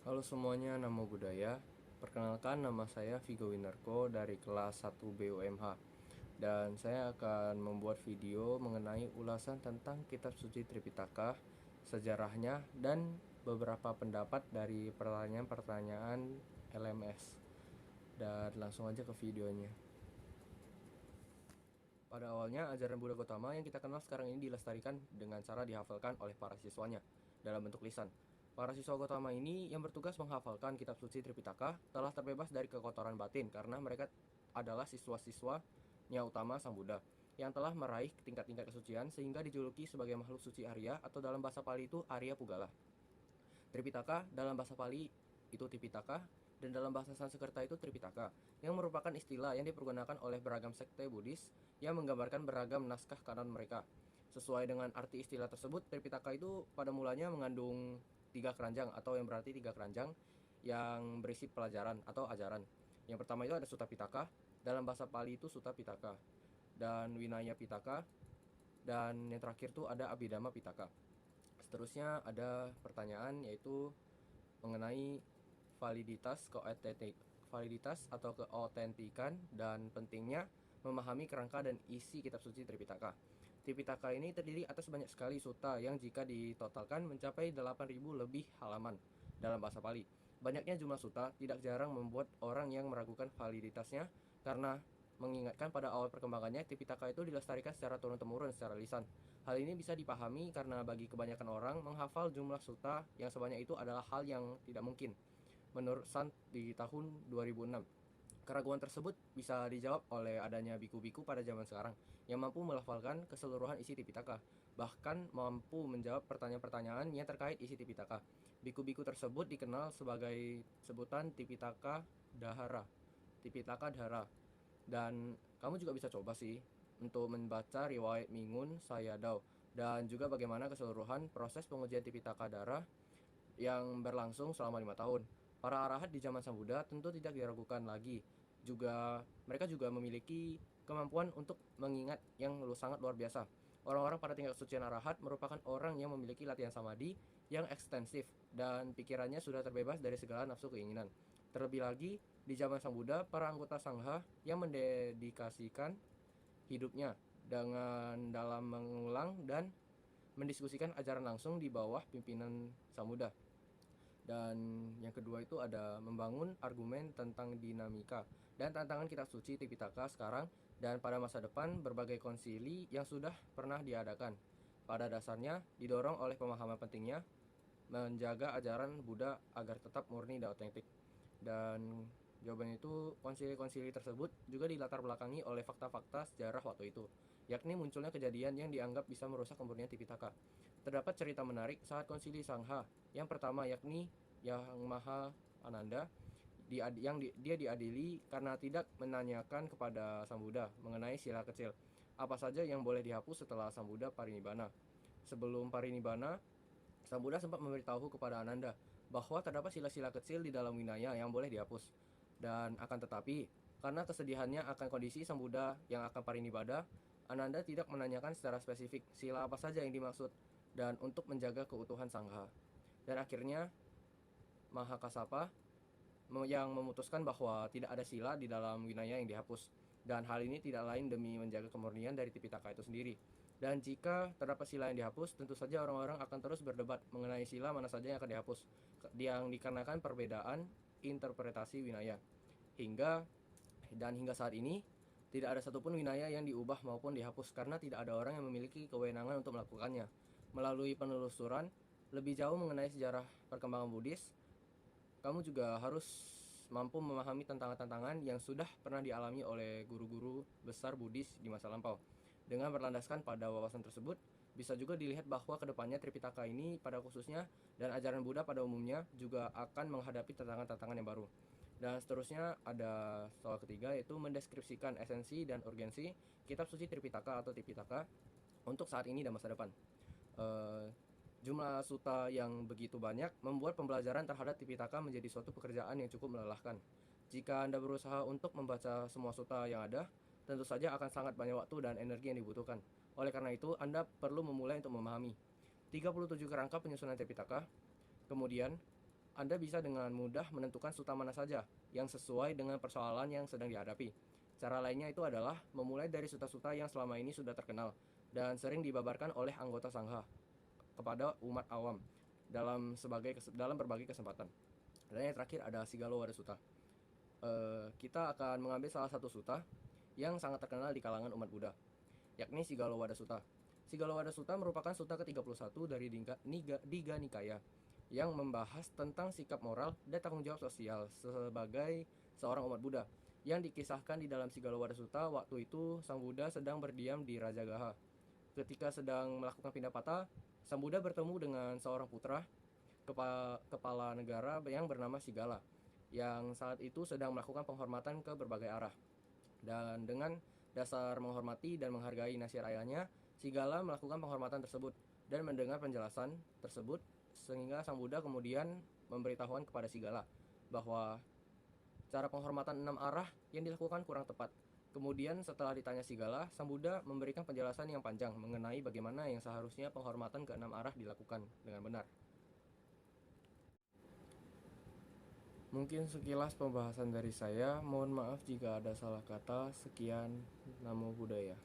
Halo semuanya, Namo Buddhaya. Perkenalkan, nama saya Vigo Winarko dari kelas 1 BUMH. Dan saya akan membuat video mengenai ulasan tentang kitab suci Tripitaka, sejarahnya, dan beberapa pendapat dari pertanyaan-pertanyaan LMS. Dan langsung aja ke videonya. Pada awalnya, ajaran Buddha Gautama yang kita kenal sekarang ini dilestarikan dengan cara dihafalkan oleh para siswanya dalam bentuk lisan. Para siswa Gautama ini yang bertugas menghafalkan kitab suci Tripitaka telah terbebas dari kekotoran batin karena mereka adalah siswa-siswanya utama Sang Buddha yang telah meraih tingkat-tingkat kesucian sehingga dijuluki sebagai makhluk suci Arya, atau dalam bahasa Pali itu Arya Pugala. Tripitaka dalam bahasa Pali itu Tipitaka, dan dalam bahasa Sanskerta itu Tripitaka, yang merupakan istilah yang dipergunakan oleh beragam sekte Buddhis yang menggambarkan beragam naskah kanon mereka. Sesuai dengan arti istilah tersebut, Tripitaka itu pada mulanya mengandung 3 keranjang, atau yang berarti 3 keranjang yang berisi pelajaran atau ajaran. Yang pertama itu ada Sutta Pitaka, dalam bahasa Pali itu Sutta Pitaka, dan Winaya Pitaka, dan yang terakhir tuh ada Abhidhamma Pitaka. Seterusnya ada pertanyaan, yaitu mengenai validitas atau keautentikan dan pentingnya memahami kerangka dan isi kitab suci Tripitaka. Tripitaka ini terdiri atas banyak sekali sutta yang jika ditotalkan mencapai 8.000 lebih halaman dalam bahasa Pali. Banyaknya jumlah sutta tidak jarang membuat orang yang meragukan validitasnya karena mengingatkan pada awal perkembangannya, Tripitaka itu dilestarikan secara turun-temurun secara lisan. Hal ini bisa dipahami karena bagi kebanyakan orang, menghafal jumlah sutta yang sebanyak itu adalah hal yang tidak mungkin. Menurut Sant di tahun 2006, keraguan tersebut bisa dijawab oleh adanya biku-biku pada zaman sekarang yang mampu melafalkan keseluruhan isi Tipitaka, bahkan mampu menjawab pertanyaan-pertanyaan yang terkait isi Tipitaka. Biku-biku tersebut dikenal sebagai sebutan Tipitaka Dahara. Tipitaka Dahara. Dan kamu juga bisa coba sih untuk membaca riwayat Mingun Sayadaw, dan juga bagaimana keseluruhan proses pengujian Tipitaka Dara yang berlangsung selama 5 tahun. Para arahat di zaman Sang Buddha tentu tidak diragukan lagi. Mereka juga memiliki kemampuan untuk mengingat yang sangat luar biasa. Orang-orang pada tingkat kesucian arahat merupakan orang yang memiliki latihan samadhi yang ekstensif dan pikirannya sudah terbebas dari segala nafsu keinginan. Terlebih lagi, di zaman Sang Buddha, para anggota Sangha yang mendedikasikan hidupnya dengan dalam mengulang dan mendiskusikan ajaran langsung di bawah pimpinan Sang Buddha. Dan yang kedua itu ada membangun argumen tentang dinamika dan tantangan kitab suci Tipitaka sekarang dan pada masa depan berbagai konsili yang sudah pernah diadakan. Pada dasarnya didorong oleh pemahaman pentingnya menjaga ajaran Buddha agar tetap murni dan otentik. Dan jawabannya itu, konsili-konsili tersebut juga dilatar belakangi oleh fakta-fakta sejarah waktu itu, yakni munculnya kejadian yang dianggap bisa merusak kemurnian Tipitaka. Terdapat cerita menarik saat konsili Sangha yang pertama, yakni Yang Maha Ananda, dia diadili karena tidak menanyakan kepada Sang Buddha mengenai sila kecil apa saja yang boleh dihapus setelah Sang Buddha parinibbana. Sebelum parinibbana, Sang Buddha sempat memberitahu kepada Ananda bahwa terdapat sila-sila kecil di dalam Winaya yang boleh dihapus. Dan akan tetapi, karena kesedihannya akan kondisi Sang Buddha yang akan parinibbana, Ananda tidak menanyakan secara spesifik sila apa saja yang dimaksud dan untuk menjaga keutuhan Sangha. Dan akhirnya Mahakasapa yang memutuskan bahwa tidak ada sila di dalam Winaya yang dihapus. Dan hal ini tidak lain demi menjaga kemurnian dari Tipitaka itu sendiri. Dan jika terdapat sila yang dihapus, tentu saja orang-orang akan terus berdebat mengenai sila mana saja yang akan dihapus, yang dikarenakan perbedaan interpretasi Winaya. Hingga saat ini, tidak ada satupun Winaya yang diubah maupun dihapus karena tidak ada orang yang memiliki kewenangan untuk melakukannya. Melalui penelusuran lebih jauh mengenai sejarah perkembangan Buddhis, kamu juga harus mampu memahami tantangan-tantangan yang sudah pernah dialami oleh guru-guru besar Buddhis di masa lampau. Dengan berlandaskan pada wawasan tersebut, bisa juga dilihat bahwa kedepannya Tripitaka ini pada khususnya dan ajaran Buddha pada umumnya juga akan menghadapi tantangan-tantangan yang baru. Dan seterusnya ada soal ketiga, yaitu mendeskripsikan esensi dan urgensi kitab suci Tripitaka atau Tipitaka untuk saat ini dan masa depan. Eh, Jumlah suta yang begitu banyak membuat pembelajaran terhadap Tipitaka menjadi suatu pekerjaan yang cukup melelahkan. Jika Anda berusaha untuk membaca semua suta yang ada, tentu saja akan sangat banyak waktu dan energi yang dibutuhkan. Oleh karena itu, Anda perlu memulai untuk memahami 37 kerangka penyusunan Tipitaka, kemudian Anda bisa dengan mudah menentukan sutta mana saja yang sesuai dengan persoalan yang sedang dihadapi. Cara lainnya itu adalah memulai dari sutta-sutta yang selama ini sudah terkenal dan sering dibabarkan oleh anggota sangha kepada umat awam dalam berbagai kesempatan. Dan yang terakhir ada Sigalo Wada Sutta. Kita akan mengambil salah satu sutta yang sangat terkenal di kalangan umat Buddha, yakni Sigalo Wada Sutta. Sigalo Wada Sutta merupakan sutta ke-31 dari Digha Nikaya yang membahas tentang sikap moral dan tanggung jawab sosial sebagai seorang umat Buddha. Yang dikisahkan di dalam Sigalo Wada Sutta, waktu itu Sang Buddha sedang berdiam di Rajagaha. Ketika sedang melakukan pindapata, Sang Buddha bertemu dengan seorang putra kepala negara yang bernama Sigala, yang saat itu sedang melakukan penghormatan ke berbagai arah. Dan dengan dasar menghormati dan menghargai nasihat ayahnya, Sigala melakukan penghormatan tersebut dan mendengar penjelasan tersebut, sehingga Sang Buddha kemudian memberitahukan kepada Sigala bahwa cara penghormatan 6 arah yang dilakukan kurang tepat. Kemudian setelah ditanya Sigala, Sang Buddha memberikan penjelasan yang panjang mengenai bagaimana yang seharusnya penghormatan ke 6 arah dilakukan dengan benar. Mungkin sekilas pembahasan dari saya. Mohon maaf jika ada salah kata. Sekian, Namo Buddhaya.